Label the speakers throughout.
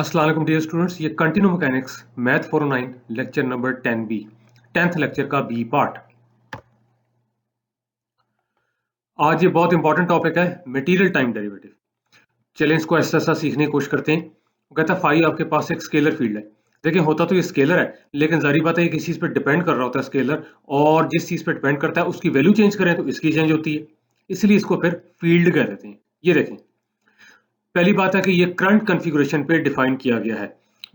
Speaker 1: अस्सलाम वालेकुम dear students, ये continue mechanics math 409 lecture number 10B 10th lecture का बी पार्ट। आज ये बहुत इंपॉर्टेंट टॉपिक है, मटेरियल टाइम डेरिवेटिव। चलें इसको ऐसा ऐसा सीखने की कोशिश करते हैं। वो कहता है फाई आपके पास एक स्केलर फील्ड है। देखिए होता तो ये स्केलर है, लेकिन जारी बात है किसी चीज पर डिपेंड कर रहा होता है स्केलर, और जिस चीज पर डिपेंड करता है उसकी वैल्यू चेंज करें तो इसकी चेंज होती है, इसलिए इसको फिर फील्ड कह देते हैं। ये देखें, पहली बात है कि ये करंट कॉन्फ़िगरेशन पे डिफाइन किया गया है।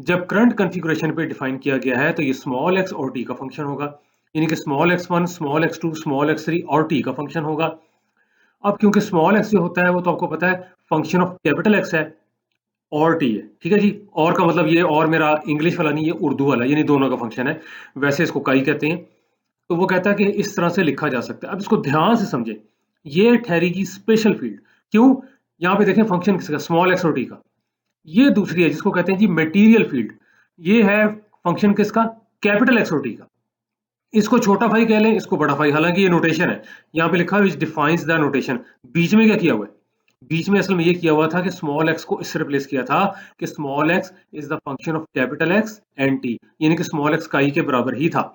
Speaker 1: जब करंट कॉन्फ़िगरेशन पे डिफाइन किया गया है तो ये स्मॉल एक्स और टी का फंक्शन होगा, यानी कि small x1, small x2, small x3 और टी का फंक्शन होगा। अब क्योंकि स्मॉल x जो होता है वो तो आपको पता है फंक्शन ऑफ कैपिटल x है और टी है, ठीक है जी। और का मतलब ये, और मेरा इंग्लिश वाला नहीं, ये उर्दू वाला, यानी दोनों का फंक्शन है। वैसे इसको काई कहते हैं। तो वो कहता है कि इस तरह से लिखा जा सकता है। अब इसको ध्यान से समझे, ये ठहरेगी स्पेशल फील्ड। क्यों? यहाँ पे देखें फंक्शन किसका, स्मॉल एक्स और टी का। ये दूसरी है जिसको कहते हैं जी मटेरियल फील्ड। ये है फंक्शन किसका, कैपिटल एक्स और टी का। इसको छोटा फाई कह लें, इसको बड़ा फाई, हालांकि ये नोटेशन है। यहाँ पे लिखा है विच डिफाइंस द नोटेशन। बीच में क्या किया हुआ है, बीच में असल में ये किया हुआ था कि स्मॉल एक्स को इससे रिप्लेस किया था कि small x is the function of capital x and T, यानी कि स्मॉल एक्स का ई के बराबर ही था।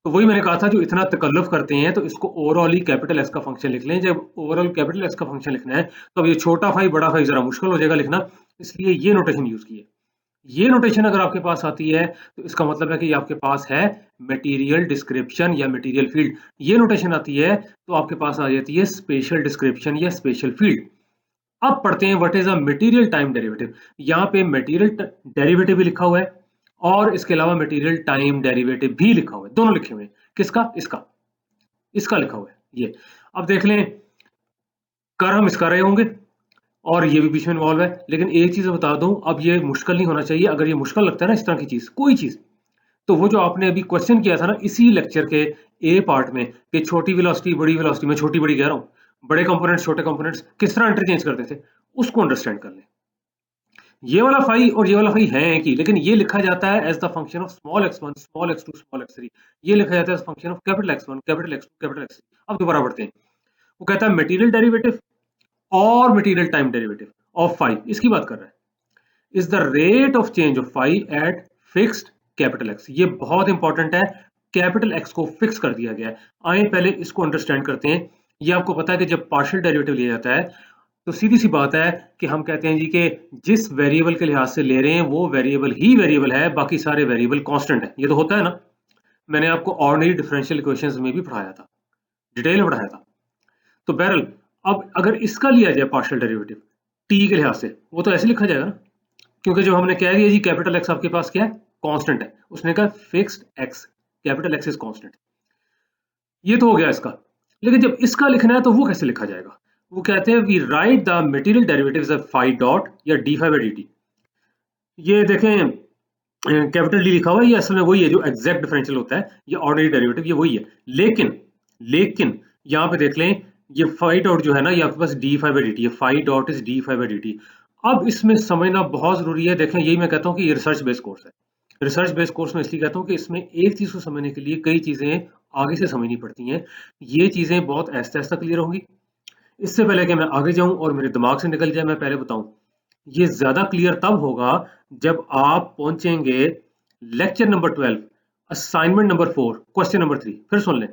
Speaker 1: तो वही मैंने कहा था, जो इतना तकल्लुफ करते हैं तो इसको ओवरऑल ही कैपिटल एक्स का फंक्शन लिख लें। जब ओवरऑल कैपिटल एक्स का फंक्शन लिखना है तो अब ये छोटा फाई बड़ा फाई जरा मुश्किल हो जाएगा लिखना, इसलिए ये नोटेशन यूज की है। ये नोटेशन अगर आपके पास आती है तो इसका मतलब है कि ये आपके पास है मटेरियल डिस्क्रिप्शन या मटेरियल फील्ड। ये नोटेशन आती है तो आपके पास आ जाती है स्पेशल डिस्क्रिप्शन या स्पेशल फील्ड। अब पढ़ते हैं what is a material time derivative. यहाँ पे मटेरियल डेरिवेटिव भी लिखा हुआ है और इसके अलावा मटेरियल टाइम डेरिवेटिव भी लिखा हुआ है, दोनों लिखे हुए हैं। किसका? इसका लिखा हुआ है ये। अब देख लें, कर हम इसका रहे होंगे और ये भी बीच में इन्वॉल्व है, लेकिन एक चीज बता दूं, अब ये मुश्किल नहीं होना चाहिए। अगर ये मुश्किल लगता है ना इस तरह की चीज, कोई चीज, तो वो जो आपने अभी क्वेश्चन किया था ना इसी लेक्चर के ए पार्ट में कि छोटी वेलोसिटी बड़ी वेलोसिटी, में छोटी बड़ी कह रहा हूं, बड़े कंपोनेंट्स छोटे कंपोनेंट्स किस तरह इंटरचेंज करते थे, उसको अंडरस्टैंड कर लें। ये वाला फाई और ये वाला फाई है एक ही, लेकिन ये लिखा जाता है as the function of small x1, small x2, small x3। ये लिखा जाता है as function of capital x1, capital x2, capital x3। अब दोबारा बढ़ते हैं। वो कहता है मटेरियल डेरिवेटिव और material time derivative of phi, इसकी बात कर रहा है, is the rate of change of phi at fixed capital X. ये बहुत इंपॉर्टेंट है, कैपिटल एक्स को फिक्स कर दिया गया है। आइए पहले इसको अंडरस्टैंड करते हैं। ये आपको पता है कि जब पार्शियल डेरिवेटिव लिया जाता है तो सीधी सी बात है कि हम कहते हैं जी कि जिस वेरिएबल के लिहाज से ले रहे हैं वो वेरिएबल ही वेरिएबल है, बाकी सारे वेरिएबल कांस्टेंट है। ये तो होता है ना, मैंने आपको ऑर्डिनरी डिफरेंशियल इक्वेशंस में भी पढ़ाया था, डिटेल में पढ़ाया था। तो बहरल अब अगर इसका लिया जाए पार्शियल डेरिवेटिव टी के लिहाज से, वो तो ऐसे लिखा जाएगा ना, क्योंकि जब हमने कह दिया जी कैपिटल एक्स आपके पास क्या है, कांस्टेंट है, उसने कहा fixed x, capital x is constant. ये तो हो गया इसका। लेकिन जब इसका लिखना है तो वो कैसे लिखा जाएगा? वो कहते हैं we write the material derivatives of phi dot या d phi by d t. ये देखें कैपिटल डी लिखा हुआ है, ये असल में वही है जो एग्जैक्ट डिफरेंशियल होता है, ये ऑर्डिनरी डेरिवेटिव ये वही है। लेकिन यहाँ पे देख लें, ये फाई डॉट जो है ना ये आपके पास d phi by d t है, phi dot is d phi by d t. अब इसमें समझना बहुत जरूरी है। देखें यही मैं कहता हूँ कि ये रिसर्च बेस्ड कोर्स है। रिसर्च बेस्ड कोर्स में इसलिए कहता हूँ कि इसमें एक चीज को समझने के लिए कई चीजें आगे से समझनी पड़ती हैं। ये चीजें बहुत ऐसा ऐसा क्लियर होंगी। इससे पहले कि मैं आगे जाऊं और मेरे दिमाग से निकल जाए, मैं पहले बताऊं, ये ज्यादा क्लियर तब होगा जब आप पहुंचेंगे lecture number 12, assignment number 4, question number 3। फिर सुन लें,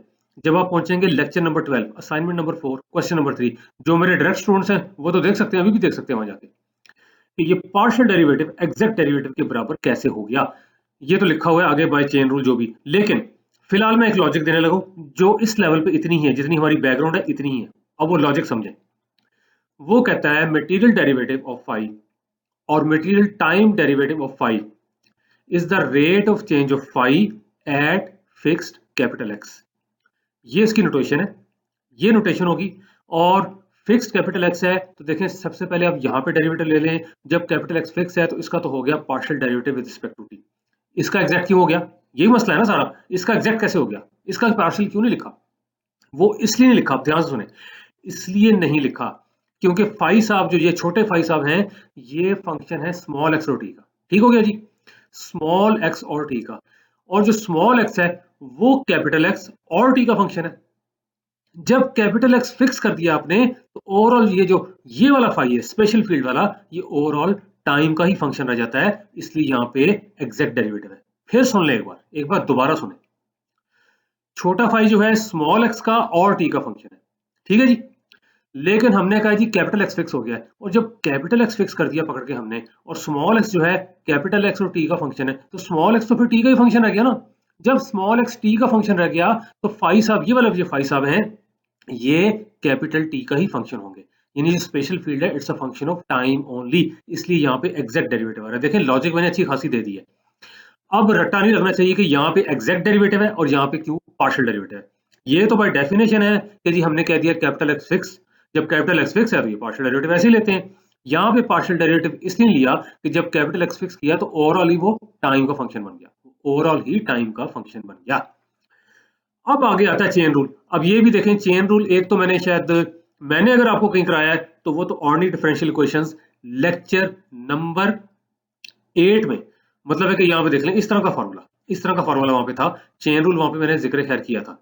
Speaker 1: जब आप पहुंचेंगे lecture number 12, assignment number 4, question number 3, जो मेरे डायरेक्ट स्टूडेंट्स हैं वो तो देख सकते हैं, अभी भी देख सकते हैं वहां जाके, कि ये पार्शियल डेरिवेटिव एग्जैक्ट डेरिवेटिव के बराबर कैसे हो गया। ये तो लिखा हुआ है आगे बाय चेन रूल जो भी, लेकिन फिलहाल मैं एक लॉजिक देने लगा जो इस लेवल पे इतनी ही है जितनी हमारी बैकग्राउंड है, इतनी ही है। अब वो लॉजिक समझें। वो कहता है मटेरियल डेरिवेटिव ऑफ फाई और material time derivative of phi is the rate of change of phi at fixed capital X. ये इसकी नोटेशन है, ये नोटेशन होगी। और फिक्स्ड कैपिटल एक्स है तो देखें सबसे पहले आप यहाँ पे डेरिवेटिव ले लें। जब कैपिटल एक्स फिक्स है तो इसका तो हो गया partial derivative with respect to T. इसका एग्जैक्ट क्यों हो गया, यही मसला है ना सारा, इसका एग्जैक्ट कैसे हो गया, इसका पार्शियल क्यों नहीं लिखा? वो इसलिए नहीं लिखा, ध्यान से सुने, इसलिए नहीं लिखा क्योंकि फाई साहब जो ये छोटे फाई साहब हैं, ये फंक्शन है स्मॉल एक्स और टी का। ठीक हो गया जी, स्मॉल एक्स और टी का। और जो स्मॉल एक्स है वो कैपिटल एक्स और टी का फंक्शन है। जब कैपिटल एक्स फिक्स कर दिया आपने तो ओवरऑल ये जो ये वाला फाई है स्पेशल फील्ड वाला, ये ओवरऑल टाइम का ही फंक्शन रह जाता है, इसलिए यहाँ पे एग्जैक्ट डेरिवेटिव है। फिर सुन ले एक बार दोबारा सुने। छोटा फाई जो है स्मॉल एक्स का और टी का फंक्शन है, ठीक है जी। लेकिन हमने कहा जी कैपिटल एक्स फिक्स हो गया है, और जब कैपिटल एक्स फिक्स कर दिया पकड़ के हमने, और स्मॉल एक्स जो है कैपिटल एक्स और टी का फंक्शन है, तो स्मॉल एक्स तो फिर टी का ही फंक्शन रह गया ना। जब स्मॉल एक्स टी का फंक्शन रह गया तो फाई साहब, ये वाला जो फाई साहब है, ये कैपिटल टी का ही फंक्शन होंगे। यानी जो स्पेशल फील्ड है it's a function of time only, इसलिए यहाँ पे एग्जैक्ट डेरिवेटिव आ रहा है। देखें लॉजिक मैंने अच्छी खासी दे दी है। अब रट्टा नहीं लगना चाहिए कि यहाँ पे एग्जैक्ट डेरिवेटिव है और यहाँ पे क्यों पार्शियल डेरिवेटिव है। ये तो बाय डेफिनेशन है कि जी हमने कह दिया कैपिटल एक्स फिक्स, जब कैपिटल एक्स फिक्स है तो ये पार्शियल डेरिवेटिव ऐसे ही लेते हैं। यहाँ पे पार्शियल डेरिवेटिव इसलिए लिया कि जब कैपिटल एक्स फिक्स किया तो ओवरऑल ही वो टाइम का फंक्शन बन गया, ओवरऑल ही टाइम का फंक्शन बन गया। अब आगे आता है चेन रूल। अब ये भी देखें चेन रूल, एक तो मैंने अगर आपको कहीं कराया है तो वो तो ordinary differential equations lecture number 8 में, मतलब है कि यहाँ पे देख लें इस तरह का फॉर्मूला वहां पे था। चेन रूल वहां पे मैंने जिक्र खैर किया था,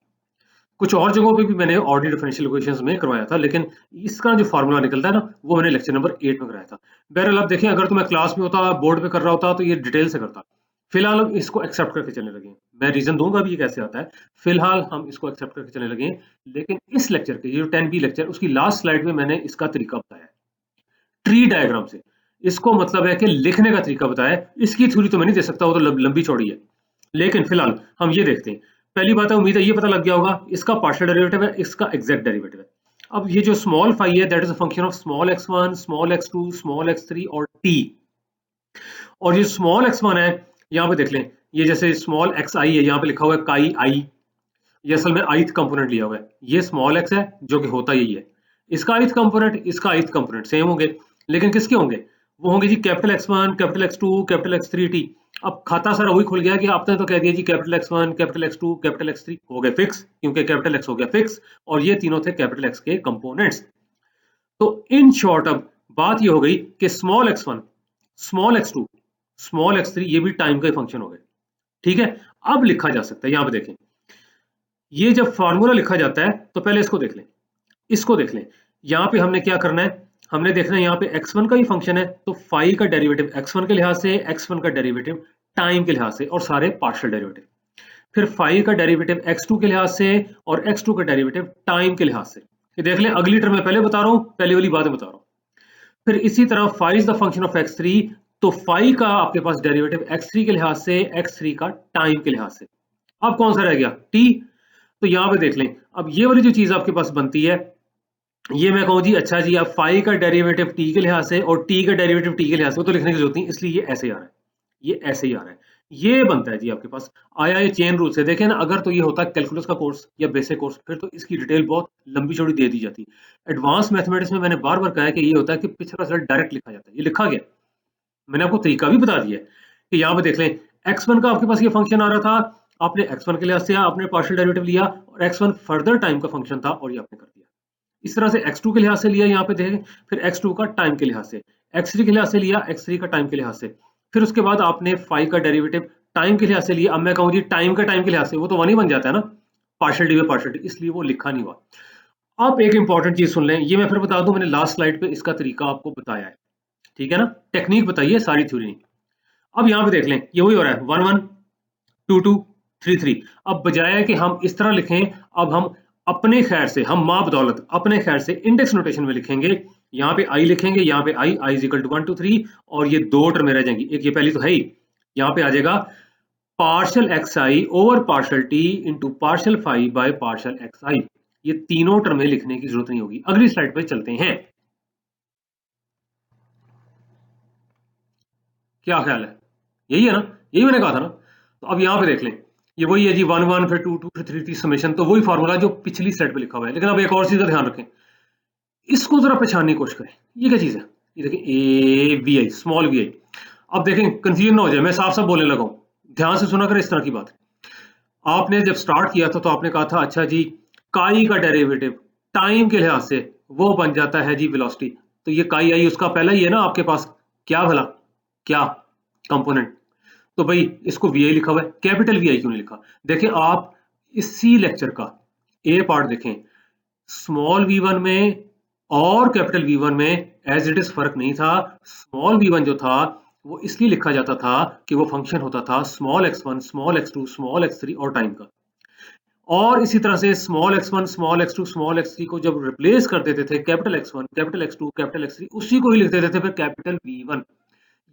Speaker 1: कुछ और जगहों पे भी मैंने ऑर्डिनरी डिफरेंशियल इक्वेशंस में करवाया था, लेकिन इसका जो फॉर्मूला निकलता है ना वो मैंने लेक्चर नंबर 8 में कराया था। बहरहाल आप देखें, अगर तो मैं क्लास में होता, बोर्ड पे कर रहा होता तो ये डिटेल से करता। फिलहाल हम इसको एक्सेप्ट करके चलने लगे, मैं रीजन दूंगा भी ये कैसे आता है, फिलहाल हम इसको एक्सेप्ट करके चलने लगे। लेकिन इस लेक्चर के, ये जो 10B लेक्चर, उसकी लास्ट स्लाइड में मैंने इसका तरीका बताया ट्री डायग्राम से। इसको मतलब है कि लिखने का तरीका बताया। इसकी थ्योरी तो मैं नहीं दे सकता, वो तो लंबी चौड़ी है। लेकिन फिलहाल हम ये देखते हैं। पहली बात है, उम्मीद है ये पता लग गया होगा, इसका पार्शियल डेरिवेटिव है, इसका एग्जैक्ट डेरिवेटिव है। अब ये जो स्मॉल फाई है that is a function of small x1, small x2, small x3 और t। और ये स्मॉल x1 है, यहाँ पे देख लें, ये जैसे स्मॉल xi है, यहाँ पे लिखा हुआ है काई आई, ये असल में ith कंपोनेंट लिया हुआ है। ये स्मॉल x है जो कि होता यही है, इसका ith कंपोनेंट, इसका ith कंपोनेंट सेम होंगे, लेकिन किसके होंगे? वो होंगे g capital x1, capital x2, capital x3 t। अब खाता सारा वही खुल गया कि आपने तो कह दिया जी capital x1, capital x2, capital x3 हो गए फिक्स, क्योंकि कैपिटल x हो गया फिक्स और ये तीनों थे कैपिटल x के कंपोनेंट्स। तो इन शॉर्ट अब बात ये हो गई कि small x1, small x2, small x3 ये भी टाइम का ही फंक्शन हो गए, ठीक है। अब लिखा जा सकता है, यहां पे देखें, ये जब फॉर्मूला लिखा जाता है तो पहले इसको देख लें, इसको देख लें। यहाँ पे हमने क्या करना है, हमने देखना है यहाँ पे x1 का ही फंक्शन है, तो फाई का डेरिवेटिव x1 के लिहाज से, x1 का डेरिवेटिव टाइम के लिहाज से, और सारे पार्शियल डेरिवेटिव। फिर फाई का डेरिवेटिव x2 के लिहाज से और x2 का डेरिवेटिव टाइम के लिहाज से। ये देख लें, अगली टर्म में पहले बता रहा हूँ, पहले वाली बातें बता रहा हूँ। फिर इसी तरह phi is the function of x3, तो फाई का आपके पास डेरिवेटिव x3 के लिहाज से, x3 का टाइम के लिहाज से। अब कौन सा रह गया? t। तो यहाँ पे देख लें, अब ये वाली जो चीज आपके पास बनती है, ये मैं कहूँ जी अच्छा जी, अब फाई का डेरिवेटिव t के लिहाज से और t का डेरिवेटिव t के लिहाज से, वो तो लिखने की जरूरत नहीं, इसलिए ये ऐसे ही आ रहा है, ये ऐसे ही आ रहा है, ये बनता है जी आपके पास। आया ये चेन रूल से। देखें ना, अगर तो ये होता कैलकुलस का कोर्स या बेसिक कोर्स, फिर तो इसकी डिटेल बहुत लंबी चौड़ी दे दी जाती। एडवांस मैथमेटिक्स में मैंने बार बार कहा है कि ये होता है कि पिछला रिजल्ट डायरेक्ट लिखा जाता है, ये लिखा गया, मैंने आपको तरीका भी बता दिया है कि यहाँ पे देख लें, x1 का आपके पास ये फंक्शन आ रहा था, आपने x1 के लिहाज से आपने पार्शियल डेरिवेटिव लिया, और x1 फर्दर टाइम का फंक्शन था और ये आपने कर दिया। इस तरह से x2 के लिहाज से लिया, यहाँ पे देखें, फिर x2 का टाइम के लिहाज से, x3 के लिहाज से लिया, x3 का टाइम के लिहाज से, फिर उसके बाद आपने फाई का डेरिवेटिव टाइम के लिहाज से लिया। अब मैं कहूँ जी टाइम का टाइम के लिहाज से, वो तो वन ही बन जाता है ना, पार्शियल डी में पार्शियल डी, इसलिए वो लिखा नहीं हुआ। अब एक इंपॉर्टेंट चीज सुन लें, ये मैं फिर बता दूं, मैंने लास्ट स्लाइड पे इसका तरीका आपको बताया है, ठीक है ना, टेक्निक बताइए, सारी थ्योरी नहीं। अब यहाँ पे देख लें, ये वही हो रहा है 1 1 2 2 3 3। अब बजाय कि हम इस तरह लिखें, अब हम अपने खैर से, हम माँ बदौलत अपने खैर से इंडेक्स नोटेशन में लिखेंगे। यहाँ पे आई लिखेंगे, यहाँ पे आई इज इक्वल टू 1 2 3, और ये दो टर्म रह जाएंगी, एक ये पहली तो है ही, यहाँ पे आ जाएगा partial x i over partial t into partial phi by partial x i. ये तीनों टर्में लिखने की जरूरत नहीं होगी। अगली स्लाइड पे चलते हैं, क्या ख्याल है? यही है ना, यही मैंने कहा था ना। तो अब यहाँ पे देख लें, ये वही है जी 1 1 फिर 2 2 फिर 3 3 समेशन, तो वही फार्मूला जो पिछली स्लाइड पे लिखा हुआ है। लेकिन अब एक और चीज का ध्यान रखें, इसको जरा पहचानने की कोशिश करें, ये क्या चीज है? ये देखें a v i, small v i. अब देखें कंफ्यूजन ना हो जाए, मैं साफ साफ बोलने लगा हूं, ध्यान से सुना करें इस तरह की बात। आपने जब स्टार्ट किया था तो आपने कहा था अच्छा जी काई का डेरिवेटिव टाइम के लिहाज से वो बन जाता है जी वेलोसिटी। तो ये काई आई उसका पहला ही है ना आपके पास, क्या भला, क्या कंपोनेंट? तो भाई इसको वी आई लिखा हुआ है, कैपिटल वी आई क्यों नहीं लिखा? देखें आप इसी लेक्चर का ए पार्ट देखें, स्मॉल v1 में और कैपिटल v1 में एज इट इज फर्क नहीं था। स्मॉल v1 जो था वो इसलिए लिखा जाता था कि वो फंक्शन होता था small x1 small x2 small x3 और टाइम का। और इसी तरह से small x1 small x2 small x3 को जब रिप्लेस कर देते थे capital x1 capital x2 capital x3, उसी को ही लिख देते थे फिर कैपिटल v1।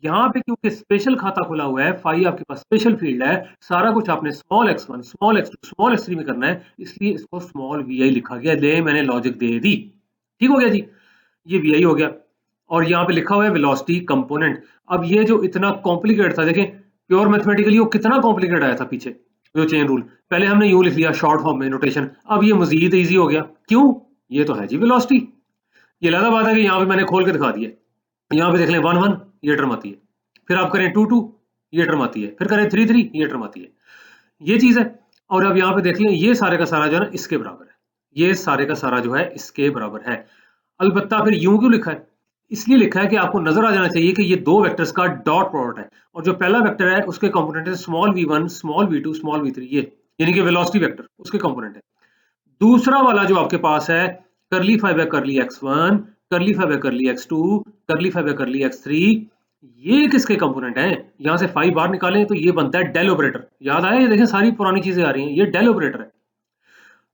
Speaker 1: यहाँ पे क्योंकि स्पेशल खाता खुला हुआ है, फाई आपके पास स्पेशल फील्ड है, सारा कुछ आपने small x1 small x2 small x3 में करना है, इसलिए इसको स्मॉल vi लिखा गया। ले मैंने लॉजिक दे दी, ठीक हो गया जी, ये vi हो गया। और यहाँ पे लिखा हुआ है वेलोसिटी कंपोनेंट। अब ये जो इतना कॉम्प्लिकेटेड था, देखें प्योर मैथमेटिकली वो कितना कॉम्प्लिकेटेड आया था पीछे जो चेन रूल, पहले हमने यूं लिख लिया शॉर्ट फॉर्म में नोटेशन, अब ये मजीद इजी हो गया। क्यों? ये तो है जी वेलोसिटी। ये लगा बात है कि यहाँ पे मैंने खोल के दिखा दिया, यहाँ पे देख लें 1 1 ये टर्म आती है, फिर आप करें 2 2 ये टर्म आती है, फिर करें 3 3 ये टर्म आती है, ये चीज है। और अब यहाँ पे देख लें ये सारे का सारा जो है ना इसके बराबर है, ये सारे का सारा जो है इसके बराबर है। अलबत्ता फिर यूं क्यों लिखा है? इसलिए लिखा है कि आपको नजर आ जाना चाहिए कि ये दो वेक्टर्स का डॉट प्रोडक्ट है, और जो पहला वेक्टर है उसके कंपोनेंट है small v1 small v2 small v3, ये यानी कि वेलोसिटी वेक्टर उसके कंपोनेंट है। दूसरा वाला जो आपके पास है करली फाइव है करली x1 करली फाइव है करली x2 करली फाइव है करली x3, ये किसके कंपोनेंट हैं? यहां से फाइव बाहर निकालें तो ये बनता है डेल ऑपरेटर। याद आया? ये देखें सारी पुरानी चीजें आ रही हैं, ये डेल ऑपरेटर है।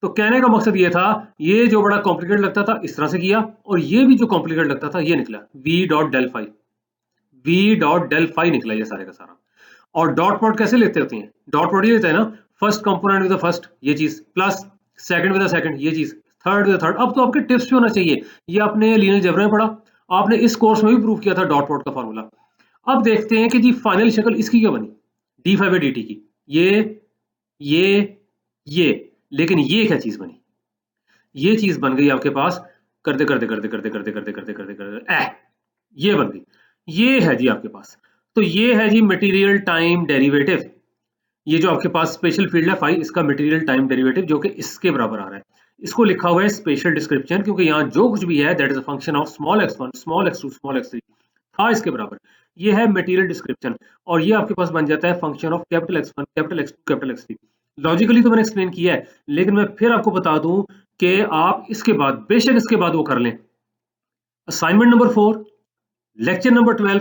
Speaker 1: तो कहने का मकसद ये था, ये जो बड़ा कॉम्प्लिकेटेड लगता था इस तरह से किया, और ये भी जो कॉम्प्लिकेटेड लगता था ये निकला v dot del phi, v dot del phi निकला ये सारे का सारा। और डॉट प्रोडक्ट कैसे लेते होते हैं? डॉट प्रोडक्ट ये लेते हैं ना, first component with the first ये चीज, plus second with the second ये चीज, थर्ड विद द थर्ड। अब तो आपके टिप्स भी होना चाहिए, ये आपने लीनियर अलजेब्रा में पढ़ा, आपने इस कोर्स में भी प्रूव किया था डॉट प्रोडक्ट का फार्मूला। अब देखते हैं कि जी फाइनल शक्ल इसकी क्या बनी, डी फाइव डी टी की, ये लेकिन ये क्या चीज बनी? ये चीज बन गई आपके पास करते करते करते करते करते करते करते करते करते ये बन गई, ये है जी आपके पास। तो ये है जी मटेरियल टाइम डेरिवेटिव। ये जो आपके पास स्पेशल फील्ड है फाई, इसका मटेरियल टाइम डेरिवेटिव जो कि इसके बराबर आ रहा है, इसको लिखा हुआ है स्पेशल डिस्क्रिप्शन, क्योंकि यहाँ जो कुछ भी है that is a function of small x1 small x2 small x3 था इसके बराबर, ये है मटेरियल डिस्क्रिप्शन। और ये आपके पास बन जाता है function of capital x1 capital x2 capital x3। Logically तो मैंने एक्सप्लेन किया है, लेकिन मैं फिर आपको बता दूं कि आप इसके बाद बेशक इसके बाद वो कर लें। Assignment number 4, lecture number 12,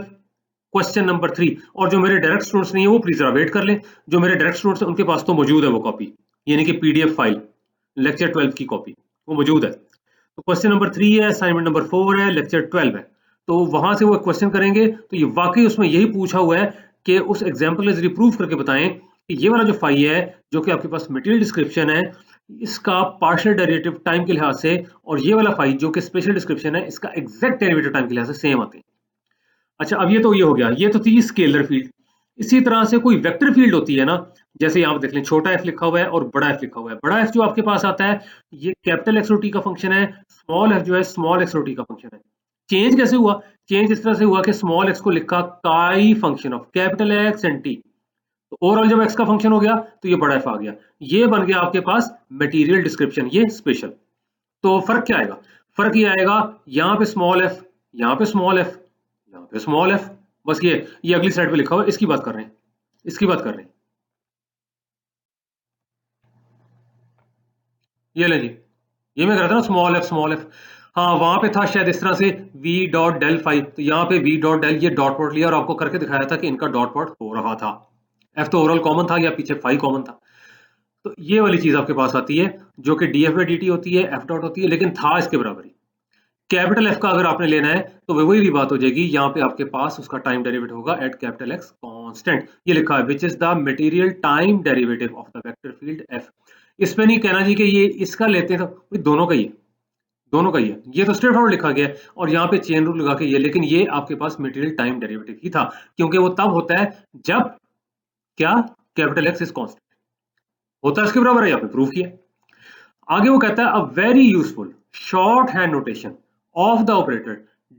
Speaker 1: question number 3, और जो मेरे डायरेक्ट स्टूडेंट्स नहीं है वो प्लीज जरा वेट कर लें। जो मेरे डायरेक्ट स्टूडेंट्स हैं उनके पास तो मौजूद है वो कॉपी, यानी कि पीडीएफ फाइल लेक्चर 12 की कॉपी वो मौजूद है। तो क्वेश्चन नंबर 3 है, असाइनमेंट नंबर 4 है, लेक्चर 12 है, तो वहां से वो क्वेश्चन करेंगे। तो ये वाकई उसमें यही पूछा हुआ है कि उस एग्जाम्पल के जरिए प्रूफ करके बताएं कि ये वाला जो फाई है जो कि आपके पास मटेरियल डिस्क्रिप्शन है, इसका पार्शियल डेरिवेटिव टाइम के लिहाज से, और ये वाला फाई जो कि स्पेशल डिस्क्रिप्शन है इसका एग्जैक्ट डेरिवेटिव टाइम के लिहाज से सेम आते हैं। अच्छा, अब ये तो ये हो गया, ये तो थी स्केलर फील्ड। इसी तरह से कोई वेक्टर फील्ड होती है ना, जैसे यहाँ देख लें छोटा एफ लिखा हुआ है और बड़ा एफ लिखा हुआ है। बड़ा एफ जो आपके पास आता है ये कैपिटल एक्स और टी का फंक्शन है, स्मॉल एफ जो है स्मॉल एक्स और टी का फंक्शन है। चेंज कैसे हुआ? चेंज इस तरह से हुआ कि स्मॉल एक्स को लिखा काई function of capital x and T, तो ओवरऑल जब एक्स का फंक्शन हो गया तो ये बड़ा एफ आ गया, ये बन गया आपके पास मटेरियल डिस्क्रिप्शन, ये स्पेशल। तो फर्क क्या आएगा? फर्क ये आएगा यहाँ पे स्मॉल एफ, यहाँ पे स्मॉल एफ, यहाँ पे स्मॉल एफ, बस ये अगली स्लाइड पे लिखा हुआ है, इसकी बात कर रहे हैं, इसकी बात कर रहे हैं। ये ले जी, ये मैं कर रहा था ना स्मॉल एफ, हाँ वहां पे था शायद इस तरह से v डॉट डेल फाइव, तो यहाँ पे v डॉट डेल, ये डॉट प्रोडक्ट लिया और आपको करके दिखाया था कि इनका डॉट प्रोडक्ट हो रहा था। f तो ओवरऑल कॉमन था या पीछे फाइव कॉमन था, तो ये वाली चीज आपके पास आती है जो कि D F by d T होती है, एफ डॉट होती है, लेकिन था इसके बराबर ही। कैपिटल एफ का अगर आपने लेना है तो वही बात हो जाएगी, यहाँ पे आपके पास उसका टाइम डेरिवेटिव होगा एट कैपिटल एक्स कांस्टेंट, ये लिखा है which is the material time derivative of the vector field F. इस पे नहीं कहना जी कि ये इसका लेते हैं, तो दोनों का ही है, दोनों का ही है, ये तो स्ट्रेट फॉरवर्ड लिखा गया है और यहाँ पे चेन रूल लगा के ये, लेकिन ये आपके पास मटेरियल टाइम डेरिवेटिव ही था, क्योंकि वो तब होता है जब क्या कैपिटल एक्स इज कांस्टेंट होता है, इसके बराबर है, यहाँ पे प्रूव किया। आगे वो कहता है a very useful short hand notation of the operator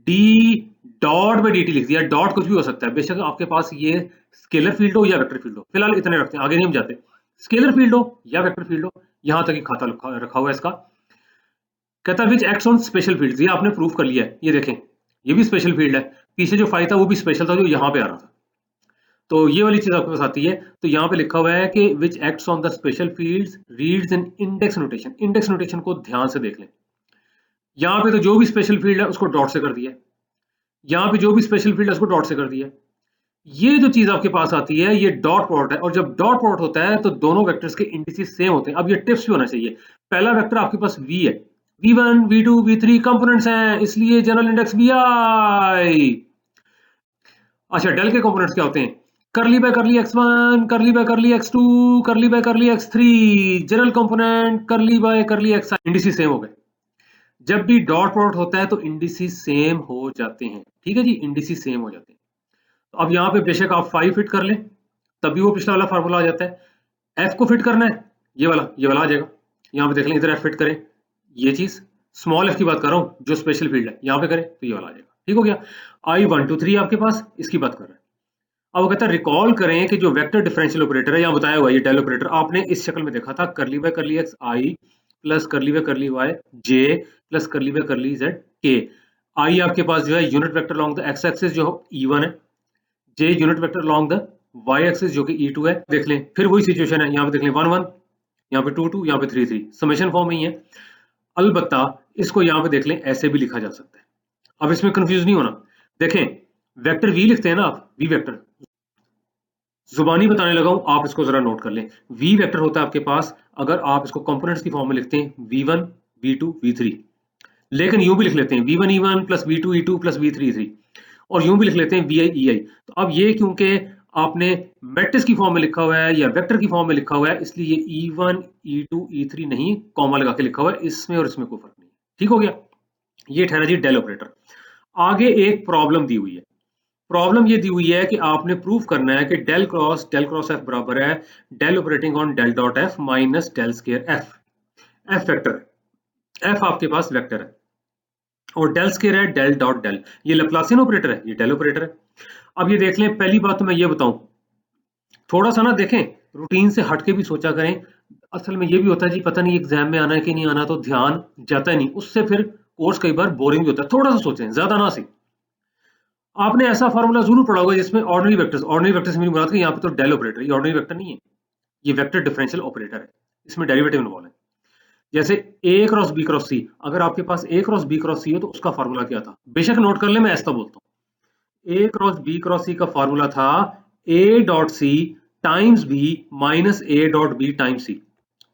Speaker 1: D dot by d T लिख दिया। डॉट कुछ भी हो सकता है, बेशक आपके पास ये स्केलर फील्ड हो या वेक्टर फील्ड हो, फिलहाल इतने रखते हैं, आगे नहीं हम जाते। स्केलर फील्ड हो या वेक्टर फील्ड हो, यहां तक ही खाता रखा हुआ है इसका। कहता है which acts on special field, ये आपने प्रूव कर लिया है, ये देखें ये भी स्पेशल फील्ड है, पीछे जो फाइव था वो भी स्पेशल था जो यहाँ पे आ रहा था, तो ये वाली चीज आपके पास आती है। तो यहाँ पे लिखा हुआ है कि which acts on the special fields reads in index notation. Index notation को ध्यान से देख लें, यहाँ पे तो जो भी स्पेशल फील्ड है उसको डॉट से कर दिया, यहाँ पे जो भी स्पेशल फील्ड है उसको डॉट से कर दिया। ये जो चीज आपके पास आती है ये डॉट प्रोडक्ट है, और जब डॉट प्रोडक्ट होता है तो दोनों वेक्टर्स के इंडिसेस सेम होते हैं। अब ये टिप्स भी होना चाहिए। पहला वेक्टर आपके पास v है, v1 v2 v3 कंपोनेंट्स हैं, इसलिए जनरल इंडेक्स vi। अच्छा, डेल के कंपोनेंट्स क्या होते हैं? करली बाय करली x1, करली बाय करली x2, करली बाय करली x3। जनरल कंपोनेंट करली बाय करली x, इंडिसेस सेम हो गए। जब भी डॉट प्रोडक्ट होता है तो इंडिसेस सेम हो जाते हैं, ठीक है जी, इंडिसेस सेम हो जाते हैं। तो अब यहाँ पे बेशक आप 5 फिट कर लें तभी वो पिछला वाला फार्मूला आ जाता है। एफ को फिट करना है, ये वाला आ जाएगा। यहाँ पे देख लें, इधर एफ फिट करें, ये चीज स्मॉल एफ की बात कर रहा हूँ, जो स्पेशल फील्ड है यहाँ पे करें तो ये वाला आ जाएगा। ठीक हो गया। I123 आपके पास इसकी बात कर रहे हैं। अब वो कहता है रिकॉल करें कि जो वेक्टर डिफरेंशियल ऑपरेटर है यहाँ बताया हुआ, ये डेल ऑपरेटर आपने इस शक्ल में देखा था, curly by curly x i plus curly by curly y j plus curly by curly z के। आई आपके पास जो है unit vector along the x axis जो E1 है, j unit vector along the y axis जो कि E2 है। देख लें फिर वही सिचुएशन है, यहाँ पे देख लें 1 1, यहाँ पे 2 2, यहाँ पे 3 3, समेशन फॉर्म में ही है। अलबत्ता इसको यहाँ पे देख लें ऐसे भी लिखा जा सकता है। अब इसमें कंफ्यूज नहीं होना। देखें वेक्टर वी लिखते हैं ना आप, वी वेक्टर जुबानी बताने लगा हूं, आप इसको जरा नोट कर लें। वी वेक्टर होता है आपके पास, अगर आप इसको कंपोनेंट्स की फॉर्म में लिखते हैं v1 v2 v3, लेकिन यूं भी लिख लेते हैं v1 e1 plus v2 e2 plus v3 e3, और यूं भी लिख लेते हैं vi ei। तो अब ये क्योंकि आपने मैट्रिक्स की फॉर्म में लिखा हुआ है या वेक्टर की फॉर्म में लिखा हुआ है, इसलिए e1 e2 e3 नहीं, कॉमा लगा के लिखा हुआ है, इसमें और इसमें कोई फर्क नहीं। ठीक हो गया, ये ठहरा जी डेल ऑपरेटर। आगे एक प्रॉब्लम दी हुई है। प्रॉब्लम ये दी हुई है कि आपने प्रूव करना है कि डेल क्रॉस एफ बराबर है del operating on del dot F minus del square F. F vector है, एफ आपके पास वेक्टर है, और डेल स्केयर है डेल डॉट डेल, ये लैप्लासियन ऑपरेटर है, ये डेल ऑपरेटर है। अब ये देख लें, पहली बात तो मैं ये बताऊं, थोड़ा सा ना देखें रूटीन से हटके भी सोचा करें। असल में ये भी होता है जी, पता नहीं एग्जाम में आना है कि नहीं आना, तो ध्यान जाता ही नहीं, उससे फिर कोर्स कई बार बोरिंग भी होता है। थोड़ा सा सोचें, ज्यादा ना सी। आपने ऐसा फार्मूला जरूर पढ़ा होगा जिसमें ऑर्डिनरी वेक्टर्स मेरी मुराद है, यहाँ पे तो डेल ऑपरेटर, ये ऑर्डिनरी वेक्टर नहीं है, ये वेक्टर डिफरेंशियल ऑपरेटर है, इसमें डेरिवेटिव इन्वॉल्व है। जैसे a cross b cross c, अगर आपके पास a cross b cross c हो तो उसका फार्मूला क्या था? बेशक नोट कर ले, मैं ऐसा बोलता हूँ, a cross b cross c का फार्मूला था a dot c times b minus a dot b times c।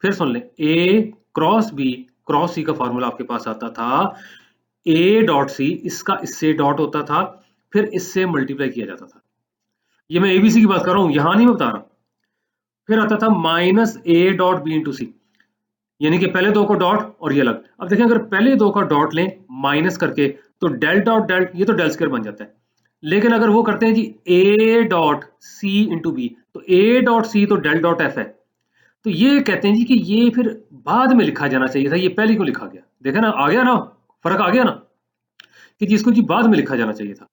Speaker 1: फिर सुन ले, a cross b cross c का फार्मूला आपके पास आता था a डॉट c, इसका इससे डॉट होता था, फिर इससे मल्टीप्लाई किया जाता था। ये मैं एबीसी की बात कर रहा हूं, यहां नहीं मैं बता रहा। फिर आता था minus a dot b into c, यानी कि पहले दो को डॉट और ये अलग। अब देखें अगर पहले दो का डॉट लें माइनस करके तो डेल डॉट डेल, ये तो डेल स्क्वायर बन जाता है। लेकिन अगर वो करते हैं जी a dot c into B, तो a डॉट c तो डेल डॉट f है, तो ये कहते हैं जी कि ये फिर बाद में लिखा जाना चाहिए था, ये पहले को लिखा गया। देखा ना, आ गया ना फर्क, आ गया ना कि जिसको जी बाद में लिखा जाना चाहिए था।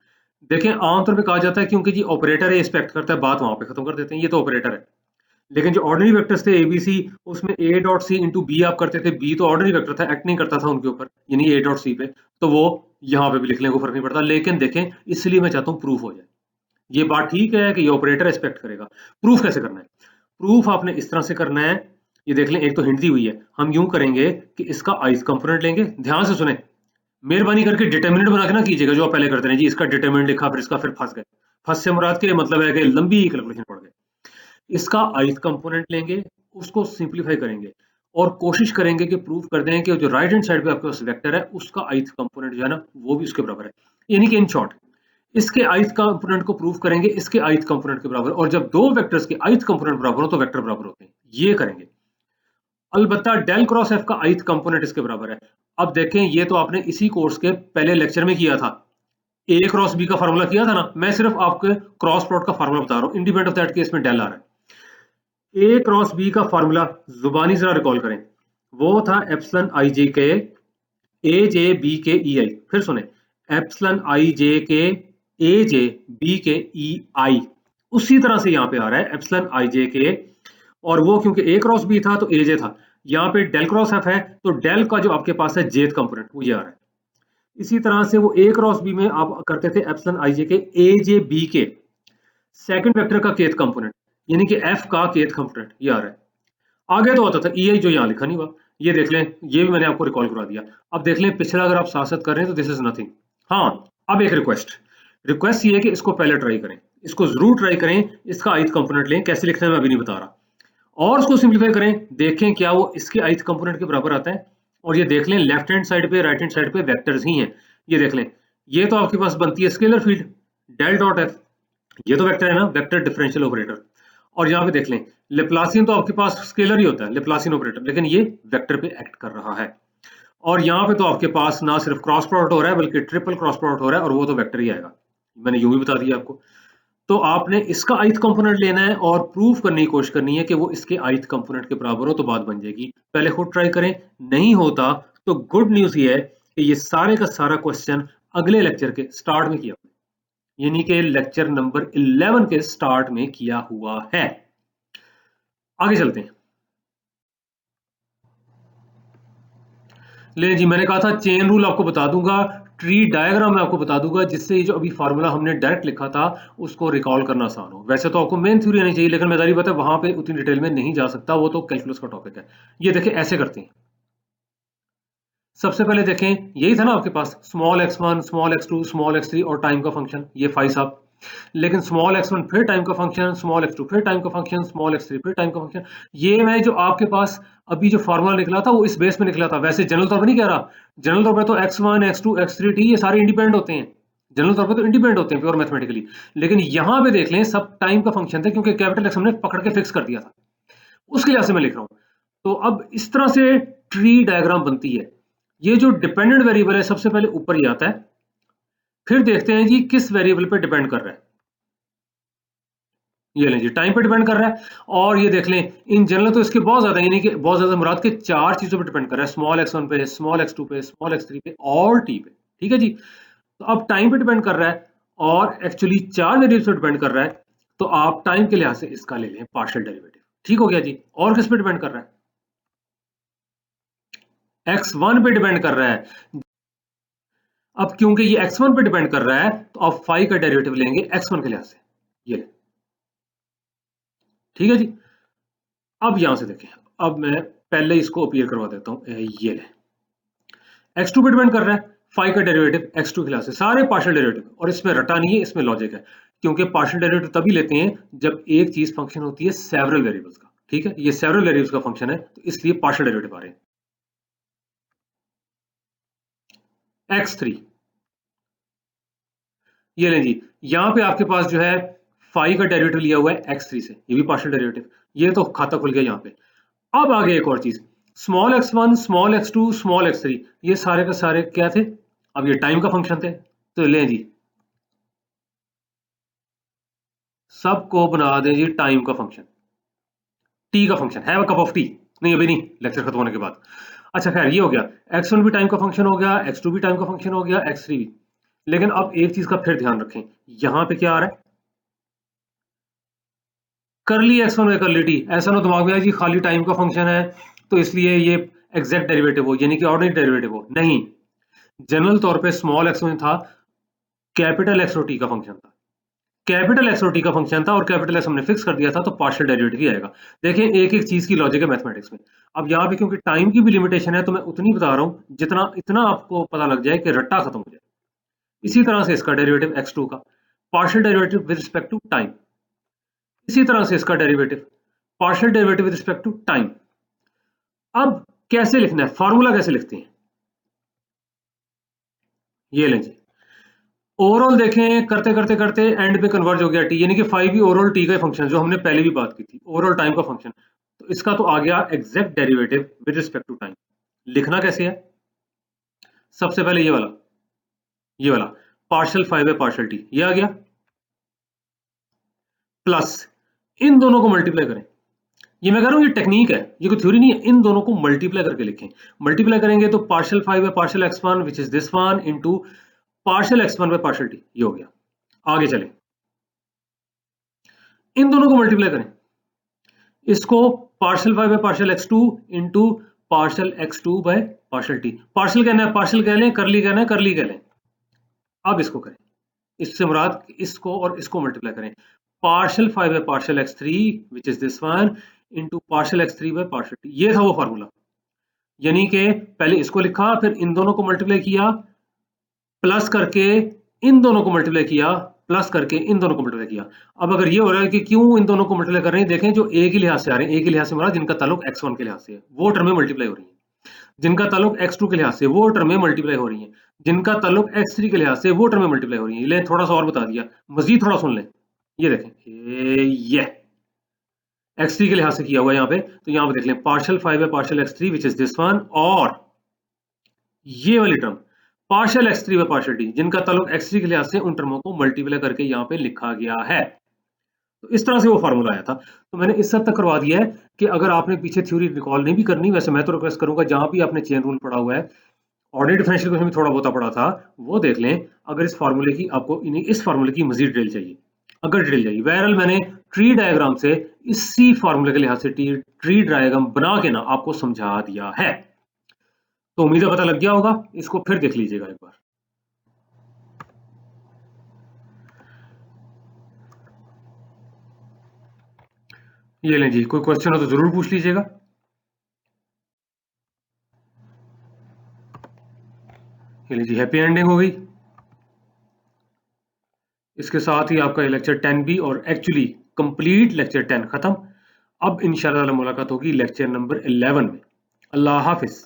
Speaker 1: देखें आमतौर पे कहा जाता है क्योंकि जी ऑपरेटर है, एक्सपेक्ट करता है, बात वहां पे खत्म कर देते हैं, ये तो ऑपरेटर है। लेकिन जो ऑर्डिनरी वेक्टर्स थे एबीसी, उसमें a डॉट सी इंटू बी आप करते थे, बी तो ऑर्डिनरी वेक्टर था, एक्ट नहीं करता था उनके ऊपर, यानी a डॉट सी पे, तो वो यहाँ पे भी लिख लें, को फर्क नहीं पड़ता। लेकिन देखें, इसलिए मैं चाहता हूँ प्रूफ हो जाए। ये बात ठीक है कि ये ऑपरेटर एक्सपेक्ट करेगा। प्रूफ कैसे करना है? प्रूफ आपने इस तरह से करना है, ये देख लें, एक तो हिंट दी हुई है, हम यूं करेंगे कि इसका आइस कंपोनेंट लेंगे, ध्यान से सुने, मेहरबानी करके डिटर्मिनेंट बना के ना कीजिएगा जो आप पहले करते हैं जी, इसका डिटर्मिनेंट लिखा फिर इसका, फिर फंस गए। फंस से मुराद के मतलब है कि लंबी कैलकुलेशन पड़ गई। इसका ith कंपोनेंट लेंगे, उसको सिंपलीफाई करेंगे और कोशिश करेंगे कि प्रूव कर दें कि जो राइट हैंड साइड पे आपके पास वेक्टर है उसका ith कंपोनेंट जो है ना वो भी उसके बराबर है। यानी कि इन शॉर्ट, इसके ith कंपोनेंट को प्रूव करेंगे इसके ith कंपोनेंट के बराबर, और जब दो वेक्टर्स के ith कंपोनेंट बराबर हो तो वेक्टर बराबर होते हैं, ये करेंगे। अलबत्ता डेल क्रॉस एफ का ith कंपोनेंट इसके बराबर है। अब देखें, ये तो आपने इसी कोर्स के पहले लेक्चर में किया था, a क्रॉस b का फार्मूला किया था ना, मैं सिर्फ आपके क्रॉस प्रोडक्ट का फार्मूला बता रहा हूं, इंडिपेंडेंट ऑफ दैट केस में डेल आ रहा है। ए क्रॉस बी का फार्मूला जुबानी जरा रिकॉल करें, वो था एप्सिलॉन आई जे के ए जे बी के ई आई। फिर सुने, एप्सिलॉन आई जे के ए जे बी के ई आई, उसी तरह से यहाँ पे आ रहा है एप्सिलॉन आई जे के, और वो क्योंकि ए क्रॉस बी था तो ए जे था, यहाँ पे डेल क्रॉस एफ है तो डेल का जो आपके पास है जेथ कंपोनेंट वो ये आ रहा है। इसी तरह से वो ए क्रॉस बी में आप करते थे एप्सिलॉन आई जे के ए जे बी के सेकंड वेक्टर का केथ कंपोनेंट, यानी कि एफ का केथ कंपोनेंट ये आ रहा है। आगे तो आता था ई आई जो यहाँ लिखा नहीं हुआ, ये देख लें, ये भी मैंने आपको रिकॉल करवा दिया। अब देख लें पिछला अगर आप साथ साथ कर रहे हैं तो दिस इज नथिंग। हाँ, अब एक रिक्वेस्ट, रिक्वेस्ट ये है कि इसको पहले ट्राई करें, इसको जरूर ट्राई करें, इसका ith कंपोनेंट लें, कैसे लिखना है मैं अभी नहीं बता रहा, और उसको सिंप्लीफाई करें, देखें क्या वो इसके ith कंपोनेंट के बराबर आता है, और ये देख लें लेफ्ट हैंड साइड पे राइट हैंड साइड पे वेक्टर्स ही हैं, ये देख लें, ये तो आपके पास बनती है scalar field del dot F, ये तो वेक्टर है ना, वेक्टर डिफरेंशियल ऑपरेटर, और यहाँ पे देख लें लेप्लासियन तो आपके पास स्केलर ही होता है लेप्लासियन ऑपरेटर, लेकिन ये वेक्टर पे एक्ट कर रहा है, और यहाँ पे तो आपके पास ना सिर्फ क्रॉस प्रोडक्ट हो रहा है बल्कि ट्रिपल क्रॉस प्रोडक्ट हो रहा है, और वो तो वेक्टर ही आएगा, मैंने यूं भी बता दिया आपको। तो आपने इसका ith कंपोनेंट लेना है और प्रूफ करने की कोशिश करनी है कि वो इसके ith कंपोनेंट के बराबर हो, तो बात बन जाएगी। पहले खुद ट्राई करें, नहीं होता तो गुड न्यूज ये है कि ये सारे का सारा क्वेश्चन अगले लेक्चर के स्टार्ट में किया, यानी कि लेक्चर नंबर 11 के स्टार्ट में किया हुआ है। आगे चलते हैं। ले जी, मैंने कहा था चेन रूल आपको बता दूंगा, ट्री डायग्राम मैं आपको बता दूंगा, जिससे जो अभी फार्मूला हमने डायरेक्ट लिखा था उसको रिकॉल करना आसान हो। वैसे तो आपको मेन थ्योरी आनी चाहिए, लेकिन मैं दारी बात है वहां पे उतनी डिटेल में नहीं जा सकता, वो तो कैलकुलस का टॉपिक है। ये देखें ऐसे करते हैं, सबसे पहले देखें यही था ना आपके पास small x1 small x2 small x3 और टाइम का फंक्शन, ये फाई साहब, लेकिन स्मॉल x1 फिर टाइम का फंक्शन, स्मॉल x2 फिर टाइम का फंक्शन, स्मॉल x3 फिर टाइम का फंक्शन। ये मैं जो आपके पास अभी जो फार्मूला निकला था वो इस बेस पे निकला था, वैसे जनरल तौर पर नहीं कह रहा, जनरल तौर पर तो x1 x2 x3 t ये सारे इंडिपेंडेंट होते हैं, जनरल तौर पर तो इंडिपेंडेंट होते हैं प्योर मैथमेटिकली, लेकिन यहां पे देख लें सब टाइम का फंक्शन थे क्योंकि कैपिटल एक्स हमने पकड़ के फिक्स कर दिया था, उसके लिहाज से मैं लिख रहा हूं। तो अब इस तरह से ट्री डायग्राम बनती है। ये जो डिपेंडेंट वेरिएबल है सबसे पहले ऊपर ही आता है, फिर देखते हैं जी किस वेरिएबल पे डिपेंड कर रहा है, ये लें जी टाइम पे डिपेंड कर रहा है, और ये देख लें इन जनरल तो इसके बहुत ज्यादा, यानी कि बहुत ज्यादा मुराद के 4 चीजों पे डिपेंड कर रहा है, स्मॉल x1 पे, स्मॉल x2 पे, स्मॉल x3 पे और t पे, ठीक है जी। तो अब टाइम पे डिपेंड कर रहा है और एक्चुअली 4 वेरिएबल्स पे डिपेंड कर रहा है, तो आप टाइम के लिहाज से इसका ले लें पार्शियल डेरिवेटिव, ठीक हो गया जी। और किस पे डिपेंड कर रहा है, x1 पे डिपेंड कर रहा है। अब क्योंकि ये x1 पे डिपेंड कर रहा है तो आप फाई का डेरिवेटिव लेंगे x1 के लिहाज से, ये ठीक है जी। अब यहां से देखें, अब मैं पहले इसको अपीयर करवा देता हूं, ये ले x2 पे डिपेंड कर रहा है, फाई का डेरिवेटिव x2 के लिहाज से, सारे पार्शियल डेरिवेटिव, और इसमें रटा नहीं है, इसमें लॉजिक है, क्योंकि पार्शियल डेरिवेटिव तभी लेते हैं जब एक चीज फंक्शन होती है सेवरल वेरिएबल्स का, ठीक है, ये सेवरल वेरिएबल्स का फंक्शन है तो इसलिए पार्शियल डेरिवेटिव आ रहे हैं। x3, ये लें जी, यहां पे आपके पास जो है फाई का डेरिवेटिव लिया हुआ है x3 से, ये भी पार्शियल डेरिवेटिव, ये तो खाता खुल गया यहाँ पे। अब आगे एक और चीज, small x1 small x2 small x3 ये सारे के सारे क्या थे, अब ये टाइम का फंक्शन थे, तो लें जी सबको बना दें जी टाइम का फंक्शन, टी का function, have a cup of T, नहीं अभी नहीं, लेक्चर खत्म होने के बाद। अच्छा खैर ये हो गया, x1 भी टाइम का फंक्शन हो गया, x2 भी टाइम का फंक्शन हो गया, x3 भी, लेकिन अब एक चीज का फिर ध्यान रखें, यहां पे क्या आ रहा है, करली x1 है करली टी, ऐसा ना दिमाग में आए जी खाली टाइम का फंक्शन है तो इसलिए ये एग्जैक्ट डेरिवेटिव हो, यानी कि ऑर्डिनरी डेरिवेटिव हो, नहीं, जनरल तौर पे स्मॉल x1 था कैपिटल एक्स और टी का फंक्शन था, कैपिटल एक्स और टी का फंक्शन था, और कैपिटल एक्स हमने फिक्स कर दिया था तो पार्शियल डेरिवेटिव ही आएगा। देखें एक एक चीज की लॉजिक है मैथमेटिक्स में। अब यहाँ पे क्योंकि टाइम की भी लिमिटेशन है तो मैं उतनी बता रहा हूँ जितना इतना आपको पता लग जाए कि रट्टा खत्म हो जाए। इसी तरह से इसका डेरिवेटिव x2 का partial derivative with respect to time, इसी तरह से इसका derivative partial derivative with respect to time. अब कैसे लिखना है, फॉर्मूला कैसे लिखते हैं, ये लें जी, ओवरऑल देखें करते करते करते एंड पे कन्वर्ज हो गया टी, यानी कि फाइव भी ओवरऑल टी का फंक्शन जो हमने पहले भी बात की थी, ओवरऑल टाइम का फंक्शन, तो इसका तो आ गया exact derivative with respect to time. लिखना कैसे है, सबसे पहले ये वाला पार्शियल फाइव है पार्शियल टी, ये आ गया, प्लस इन दोनों को मल्टीप्लाई करें, ये मैं कह रहा हूं ये टेक्निक है, ये कोई थ्योरी नहीं है, इन दोनों को मल्टीप्लाई करके लिखें, मल्टीप्लाई करेंगे तो पार्शियल फाइव है partial x1 which is this one into partial x1 by partial T, ये हो गया। आगे चलें, इन दोनों को मल्टीप्लाई करें, इसको partial five by partial x2 into partial x2 by partial T, partial कहना है पार्शियल कह लें, करली कहना है करली कह लें। अब इसको करें, इससे मुराद इसको और इसको मल्टीप्लाई करें, partial five by partial x3 which is this one into partial x3 by partial T, ये था वो फार्मूला, यानी कि पहले इसको लिखा फिर इन दोनों को मल्टीप्लाई किया प्लस करके इन दोनों को मल्टीप्लाई किया, प्लस करके इन दोनों को मल्टीप्लाई किया। अब अगर ये हो रहा है कि क्यों इन दोनों को मल्टीप्लाई कर रहे हैं, देखें जो ए के लिहाज से आ रहे हैं, ए के लिहाज से हमारा जिनका ताल्लुक x1 के लिहाज से है वो टर्में मल्टीप्लाई हो रही है, जिनका ताल्लुक x2 के लिहाज से वो टर्में मल्टीप्लाई हो रही हैं, जिनका ताल्लुक x3 के लिहाज से वो टर्में मल्टीप्लाई हो रही हैं। ले थोड़ा सा और बता दिया, मजीद थोड़ा सुन लें। ये देखें, ये x3 के लिहाज से किया हुआ है यहाँ पे, तो यहाँ पे देख लें पार्शियल 5 है partial x3 which is this one, और ये वाली टर्म पार्शियल x3 व पार्शियल d जिनका ताल्लुक x3 के लिहाज से उन टर्मों को मल्टीप्लाई करके यहाँ पे लिखा गया है। तो इस तरह से वो फार्मूला आया था। तो मैंने इस हद तक करवा दिया है कि अगर आपने पीछे थ्योरी रिकॉल नहीं भी करनी, वैसे मैं तो रिक्वेस्ट करूंगा जहां भी आपने चेन रूल पढ़ा हुआ है, ऑर्डिनरी डिफरेंशियल इक्वेशन भी थोड़ा बहुत पढ़ा था, वो देख लें। अगर इस फार्मूले की आपको इस फार्मूले की मजीद डिटेल चाहिए, अगर डिटेल चाहिए, बहरहाल मैंने ट्री डायग्राम से इसी फार्मूले के लिहाज से ट्री डायग्राम बना के ना आपको समझा दिया है। तो उम्मीद है पता लग गया होगा, इसको फिर देख लीजिएगा एक बार। ये लें जी, कोई क्वेश्चन हो तो जरूर पूछ लीजिएगा। ये लीजिए, हैप्पी एंडिंग हो गई। इसके साथ ही आपका लेक्चर 10 भी और एक्चुअली कंप्लीट लेक्चर 10 खत्म। अब इंशाल्लाह मुलाकात होगी लेक्चर नंबर 11 में। अल्लाह हाफिज।